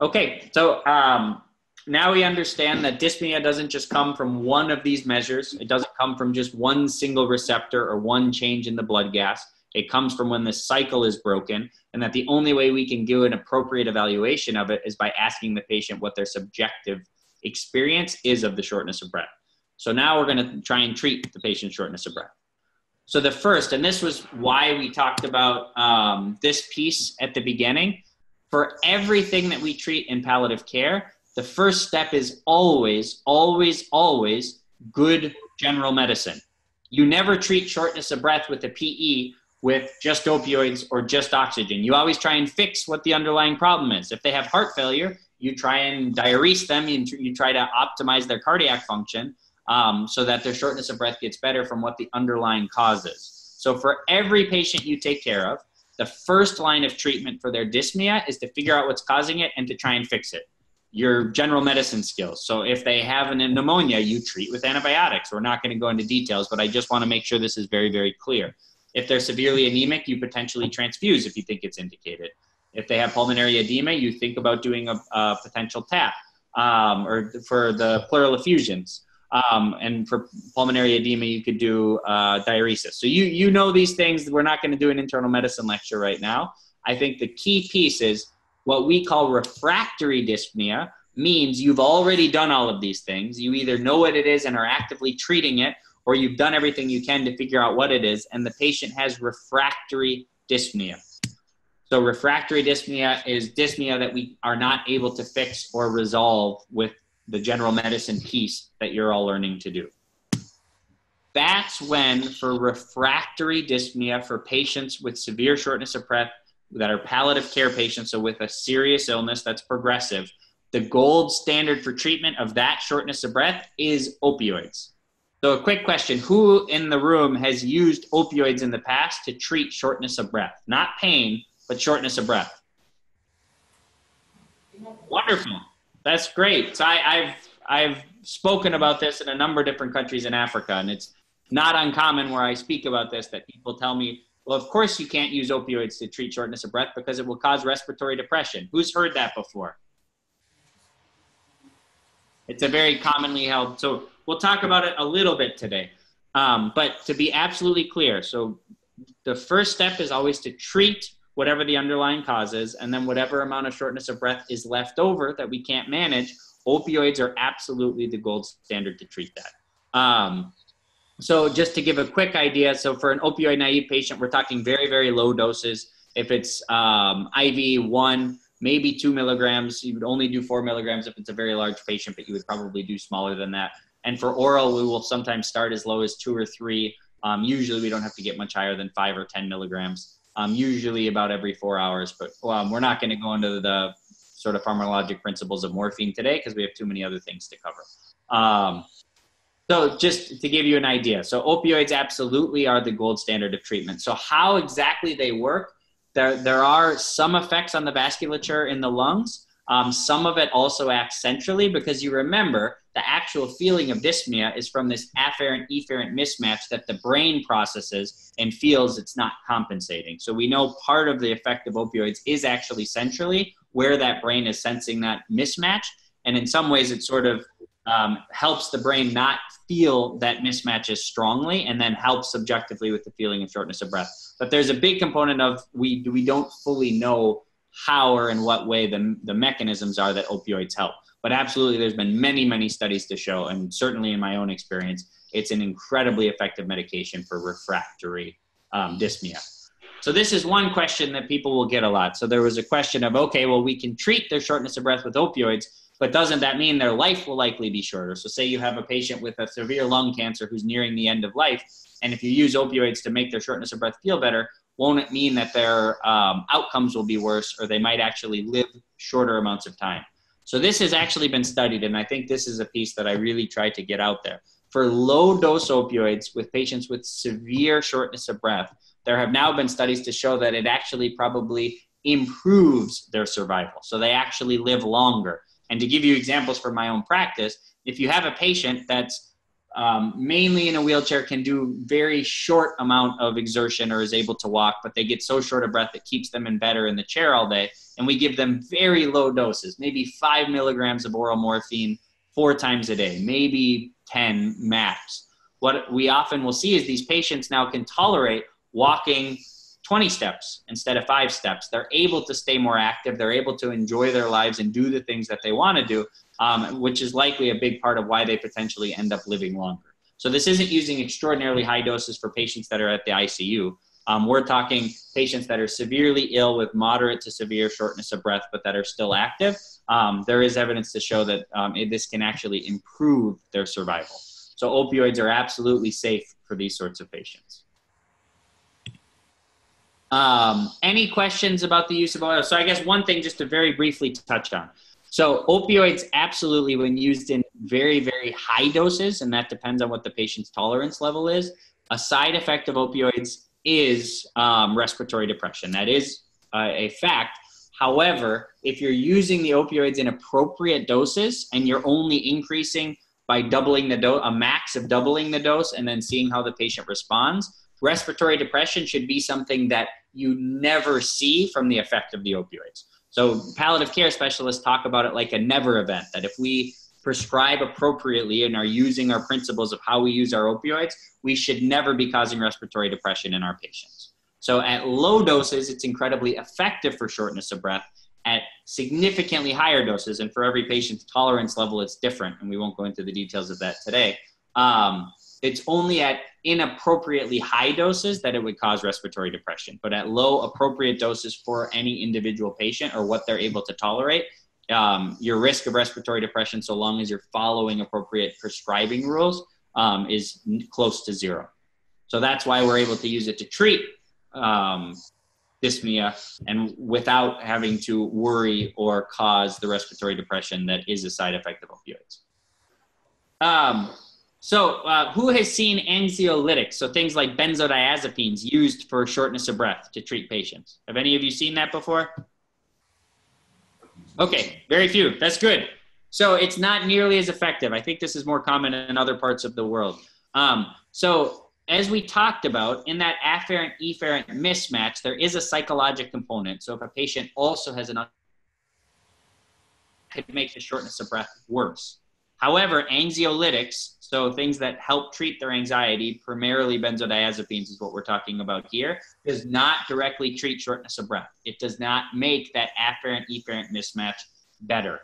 Okay, so now we understand that dyspnea doesn't just come from one of these measures. It doesn't come from just one single receptor or one change in the blood gas. It comes from when the cycle is broken, and that the only way we can do an appropriate evaluation of it is by asking the patient what their subjective experience is of the shortness of breath. So now we're going to try and treat the patient's shortness of breath. So the first, and this was why we talked about this piece at the beginning, for everything that we treat in palliative care, the first step is always, always, always good general medicine. You never treat shortness of breath with a PE with just opioids or just oxygen. You always try and fix what the underlying problem is. If they have heart failure, you try and diurese them, you try to optimize their cardiac function so that their shortness of breath gets better from what the underlying cause is. So for every patient you take care of, the first line of treatment for their dyspnea is to figure out what's causing it and to try and fix it. Your general medicine skills. So if they have a pneumonia, you treat with antibiotics. We're not going to go into details, but I just want to make sure this is very, very clear. If they're severely anemic, you potentially transfuse if you think it's indicated. If they have pulmonary edema, you think about doing a potential TAP or for the pleural effusions. And for pulmonary edema, you could do diuresis. So you know these things. We're not going to do an internal medicine lecture right now. I think the key piece is what we call refractory dyspnea means you've already done all of these things. You either know what it is and are actively treating it, or you've done everything you can to figure out what it is, and the patient has refractory dyspnea. So refractory dyspnea is dyspnea that we are not able to fix or resolve with the general medicine piece that you're all learning to do. That's when, for refractory dyspnea, for patients with severe shortness of breath that are palliative care patients, so with a serious illness that's progressive, the gold standard for treatment of that shortness of breath is opioids. So a quick question, who in the room has used opioids in the past to treat shortness of breath? Not pain, but shortness of breath. Wonderful. That's great. So I've spoken about this in a number of different countries in Africa, and it's not uncommon where I speak about this that people tell me, well, of course you can't use opioids to treat shortness of breath because it will cause respiratory depression. Who's heard that before? It's a very commonly held, so we'll talk about it a little bit today. But to be absolutely clear, so the first step is always to treat whatever the underlying cause is, and then whatever amount of shortness of breath is left over that we can't manage, opioids are absolutely the gold standard to treat that. So just to give a quick idea, so for an opioid naive patient, we're talking very, very low doses. If it's IV 1, maybe 2 milligrams, you would only do 4 milligrams if it's a very large patient, but you would probably do smaller than that. And for oral, we will sometimes start as low as 2 or 3. Usually we don't have to get much higher than 5 or 10 milligrams. Usually about every 4 hours, but we're not going to go into the sort of pharmacologic principles of morphine today because we have too many other things to cover. So just to give you an idea, so opioids absolutely are the gold standard of treatment. So how exactly they work, there are some effects on the vasculature in the lungs. Some of it also acts centrally because you remember the actual feeling of dyspnea is from this afferent-efferent mismatch that the brain processes and feels it's not compensating. So we know part of the effect of opioids is actually centrally where that brain is sensing that mismatch. And in some ways it sort of helps the brain not feel that mismatch as strongly and then helps subjectively with the feeling of shortness of breath. But there's a big component of we don't fully know how or in what way the mechanisms are that opioids help. But absolutely, there's been many, many studies to show, and certainly in my own experience, it's an incredibly effective medication for refractory dyspnea. So this is one question that people will get a lot. So there was a question of, okay, well, we can treat their shortness of breath with opioids, but doesn't that mean their life will likely be shorter? So say you have a patient with a severe lung cancer who's nearing the end of life, and if you use opioids to make their shortness of breath feel better, won't it mean that their outcomes will be worse, or they might actually live shorter amounts of time? So this has actually been studied, and I think this is a piece that I really try to get out there. For low-dose opioids with patients with severe shortness of breath, there have now been studies to show that it actually probably improves their survival. So they actually live longer. And to give you examples from my own practice, if you have a patient that's mainly in a wheelchair, can do very short amount of exertion or is able to walk, but they get so short of breath it keeps them in bed or in the chair all day. And we give them very low doses, maybe 5 milligrams of oral morphine 4 times a day, maybe 10 max. What we often will see is these patients now can tolerate walking 20 steps instead of 5 steps. They're able to stay more active. They're able to enjoy their lives and do the things that they want to do, which is likely a big part of why they potentially end up living longer. So this isn't using extraordinarily high doses for patients that are at the ICU. We're talking patients that are severely ill with moderate to severe shortness of breath, but that are still active. There is evidence to show that this can actually improve their survival. So opioids are absolutely safe for these sorts of patients. Any questions about the use of oil? So I guess one thing just to very briefly touch on. So opioids absolutely, when used in very, very high doses, and that depends on what the patient's tolerance level is, a side effect of opioids is respiratory depression. That is a fact. However, if you're using the opioids in appropriate doses and you're only increasing by doubling the dose, a max of doubling the dose, and then seeing how the patient responds, respiratory depression should be something that you never see from the effect of the opioids. So palliative care specialists talk about it like a never event, that if we prescribe appropriately and are using our principles of how we use our opioids, we should never be causing respiratory depression in our patients. So at low doses, it's incredibly effective for shortness of breath. At significantly higher doses, and for every patient's tolerance level, it's different, and we won't go into the details of that today. It's only at inappropriately high doses that it would cause respiratory depression. But at low appropriate doses for any individual patient or what they're able to tolerate, your risk of respiratory depression, so long as you're following appropriate prescribing rules, is close to 0. So that's why we're able to use it to treat dyspnea and without having to worry or cause the respiratory depression that is a side effect of opioids. Who has seen anxiolytics? So things like benzodiazepines used for shortness of breath to treat patients. Have any of you seen that before? Okay, very few. That's good. So it's not nearly as effective. I think this is more common in other parts of the world. As we talked about, in that afferent-efferent mismatch, there is a psychological component. So if a patient also has it could make the shortness of breath worse. However, anxiolytics, so things that help treat their anxiety, primarily benzodiazepines is what we're talking about here, does not directly treat shortness of breath. It does not make that afferent-efferent mismatch better.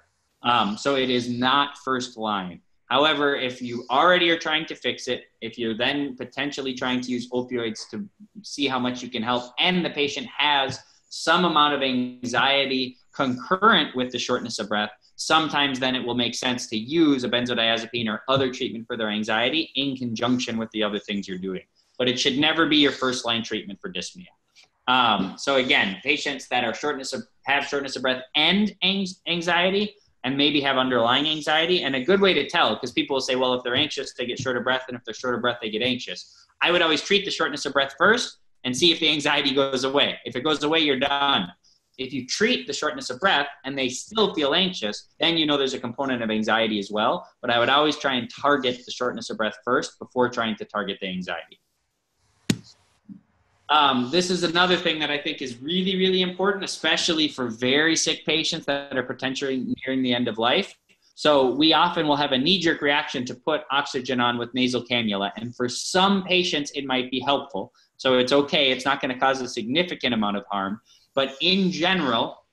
So it is not first line. However, if you already are trying to fix it, if you're then potentially trying to use opioids to see how much you can help, and the patient has some amount of anxiety concurrent with the shortness of breath, sometimes then it will make sense to use a benzodiazepine or other treatment for their anxiety in conjunction with the other things you're doing. But it should never be your first line treatment for dyspnea. So again, patients that are have shortness of breath and anxiety, and maybe have underlying anxiety. And a good way to tell, because people will say, well, if they're anxious, they get short of breath, and if they're short of breath, they get anxious. I would always treat the shortness of breath first and see if the anxiety goes away. If it goes away, you're done. If you treat the shortness of breath and they still feel anxious, then you know there's a component of anxiety as well. But I would always try and target the shortness of breath first before trying to target the anxiety. This is another thing that I think is really, really important, especially for very sick patients that are potentially nearing the end of life. So we often will have a knee-jerk reaction to put oxygen on with nasal cannula. And for some patients, it might be helpful. So it's okay. It's not going to cause a significant amount of harm. But in general,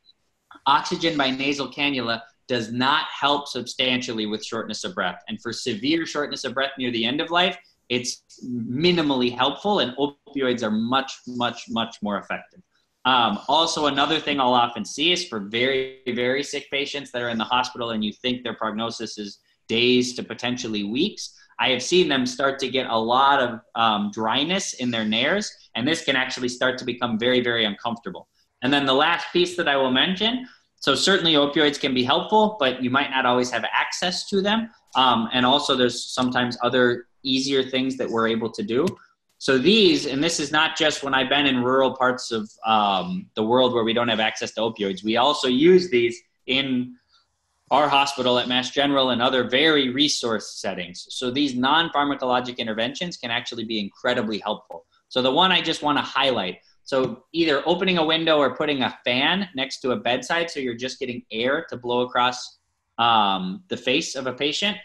oxygen by nasal cannula does not help substantially with shortness of breath. And for severe shortness of breath near the end of life, it's minimally helpful, and opioids are much, much, much more effective. Also, another thing I'll often see is for very, very sick patients that are in the hospital and you think their prognosis is days to potentially weeks, I have seen them start to get a lot of dryness in their nares, and this can actually start to become very, very uncomfortable. And then the last piece that I will mention, so certainly opioids can be helpful, but you might not always have access to them. And also there's sometimes other easier things that we're able to do. So these, and this is not just when I've been in rural parts of the world where we don't have access to opioids, we also use these in our hospital at Mass General and other very resource settings. So these non-pharmacologic interventions can actually be incredibly helpful. So the one I just want to highlight, so either opening a window or putting a fan next to a bedside so you're just getting air to blow across the face of a patient.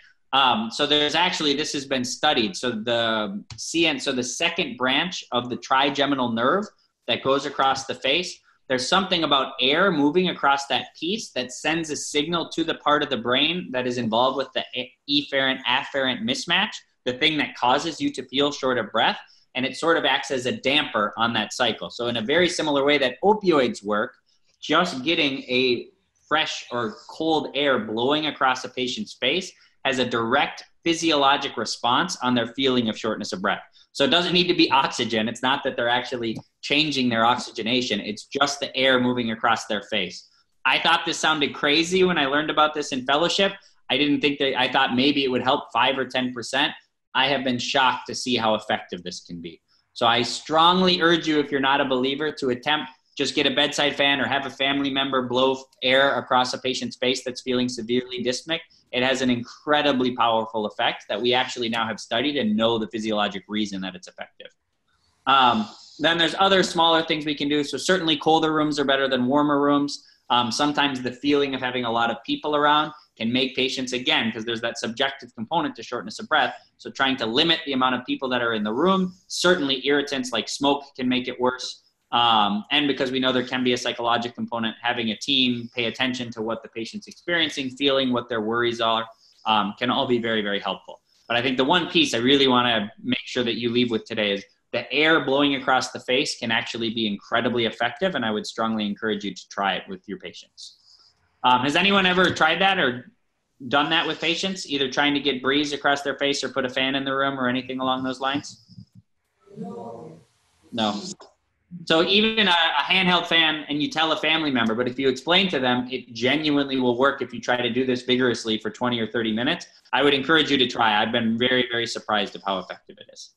So there's actually, this has been studied. So the second branch of the trigeminal nerve that goes across the face, there's something about air moving across that piece that sends a signal to the part of the brain that is involved with the efferent-afferent mismatch, the thing that causes you to feel short of breath, and it sort of acts as a damper on that cycle. So in a very similar way that opioids work, just getting a fresh or cold air blowing across a patient's face has a direct physiologic response on their feeling of shortness of breath. So it doesn't need to be oxygen. It's not that they're actually changing their oxygenation. It's just the air moving across their face. I thought this sounded crazy when I learned about this in fellowship. I thought maybe it would help 5 or 10%. I have been shocked to see how effective this can be. So I strongly urge you, if you're not a believer, to attempt, just get a bedside fan or have a family member blow air across a patient's face that's feeling severely dyspneic. It has an incredibly powerful effect that we actually now have studied and know the physiologic reason that it's effective. Then there's other smaller things we can do. So certainly colder rooms are better than warmer rooms. Sometimes the feeling of having a lot of people around can make patients, again, because there's that subjective component to shortness of breath. So trying to limit the amount of people that are in the room. Certainly irritants like smoke can make it worse. And because we know there can be a psychological component, having a team pay attention to what the patient's experiencing, feeling, what their worries are, can all be very, very helpful. But I think the one piece I really want to make sure that you leave with today is the air blowing across the face can actually be incredibly effective, and I would strongly encourage you to try it with your patients. Has anyone ever tried that or done that with patients, either trying to get breeze across their face or put a fan in the room or anything along those lines? No. So even a handheld fan, and you tell a family member, but if you explain to them, it genuinely will work if you try to do this vigorously for 20 or 30 minutes. I would encourage you to try. I've been very, very surprised of how effective it is.